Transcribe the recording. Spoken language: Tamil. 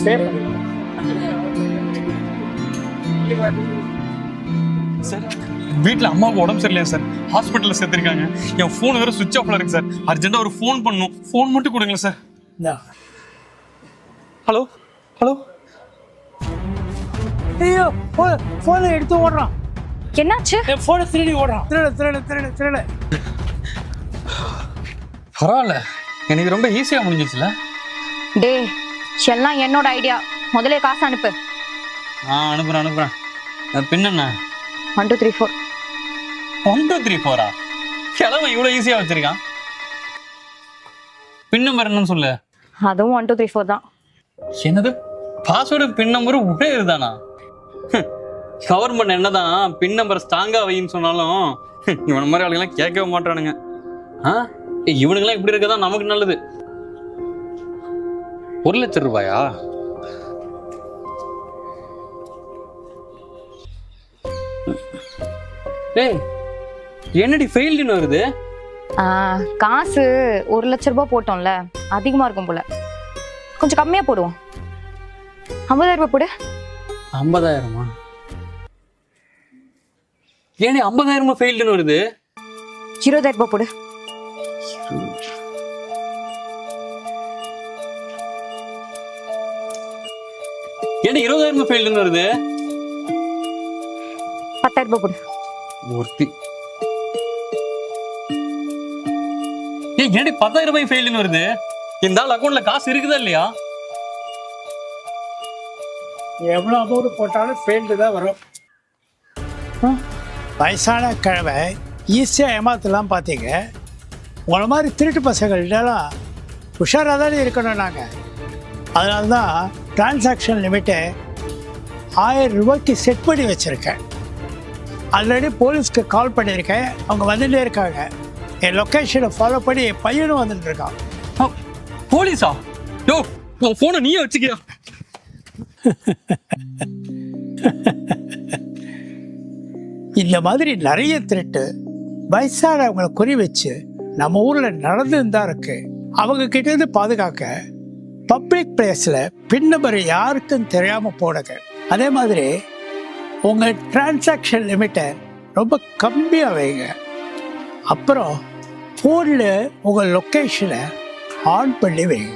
சார் வீட்டில் அம்மாவுக்கு உடம்பு சரியில்லையா சார், ஹாஸ்பிட்டலில் சேர்த்துருக்காங்க. என் ஃபோன் வேறு சுவிட்ச் ஆஃப்ல இருக்கு சார். அர்ஜென்ட்டாக ஒரு ஃபோன் பண்ணணும், ஃபோன் மட்டும் கொடுங்களேன் சார். Hello hello. ஐயோ ஃபோனை எடுத்து ஓடுறான். என்னாச்சு? என் ஃபோனை திருடி ஓடுறான். திருட. பரவாயில்ல, எனக்கு ரொம்ப ஈஸியாக முடிஞ்சிச்சுல. டே, எல்லாம் என்னோட ஐடியா. முதல்ல காசு அனுப்பு. அனுப்புறேன். பின் என்ன? 1 2 3 4. 1 2 3 4 கிழமை இவ்வளோ ஈஸியாக வச்சிருக்கான். பின் நம்பர் என்னன்னு சொல்லு. அதுவும் 1 2 3 4 தான். என்னது, பாஸ்வேர்டு பின் நம்பர் ஒரே இதுதானா? கவர்மெண்ட் என்னதான் பின் நம்பர் ஸ்ட்ராங்கா வைன்னு சொன்னாலும் இவன மாதிரி ஆளுங்கெல்லாம் கேட்கவே மாட்டானுங்க. இவனுங்கெல்லாம் இப்படி இருக்கதான் நமக்கு நல்லது. 1 லட்சம் ரூபாயா? ஏய், என்னடி ஃபெயில்டுன்னு வருது? காசு 1 லட்சம் ரூபாய் போட்டோம்ல, அதிகமா இருக்கும் போல. கொஞ்சம் கம்மியா போடுவோம். 50,000 ரூபாய் போடு. 50,000? ஏனே 50,000 ஃபெயில்டுன்னு வருது? 20,000 ரூபாய் போடு. ஏனே 20,000 ஃபெயில்டுன்னு வருது? 10,000 ரூபாய் போடு. ஒருத்தி. ஏன் 10,000 ரூபாய் ஃபெயில்டுன்னு வருது? இந்த ஆள் அக்கௌண்ட்ல காசு இருக்குதா இல்லையா? எவ்வளோ அமௌண்ட் போட்டாலும் ஃபெயில்டு தான் வரும். வயசான கிழமை ஈஸியாக ஏமாத்தலாம் பார்த்தீங்க. உங்களை மாதிரி திருட்டு பசங்கள்லாம் உஷாராக தானே இருக்கணும். நாங்கள் அதனால தான் டிரான்சாக்ஷன் லிமிட்டை 1000 ரூபாய்க்கு செட் பண்ணி வச்சுருக்கேன். ஆல்ரெடி போலீஸ்க்கு கால் பண்ணியிருக்கேன், அவங்க வந்துகிட்டே இருக்காங்க. என் லொக்கேஷனை ஃபாலோ பண்ணி என் பையனும் வந்துட்டு இருக்கான். போலீஸா? யோ, உன் ஃபோனை நீயே வச்சுக்கியா? இந்த மாதிரி நிறைய திருட்டு வயசானவங்களை குறி வச்சு நம்ம ஊரில் நடந்துன்னு தான் இருக்கு. அவங்க கிட்டேருந்து பாதுகாக்க பப்ளிக் பிளேஸில் பின் நம்பர் யாருக்கும் தெரியாமல் போடுங்க. அதே மாதிரி உங்கள் டிரான்சாக்ஷன் லிமிட்டை ரொம்ப கம்மியாக வைங்க. அப்புறம் ஃபோனில் உங்கள் லொக்கேஷனை ஆன் பண்ணி வைங்க.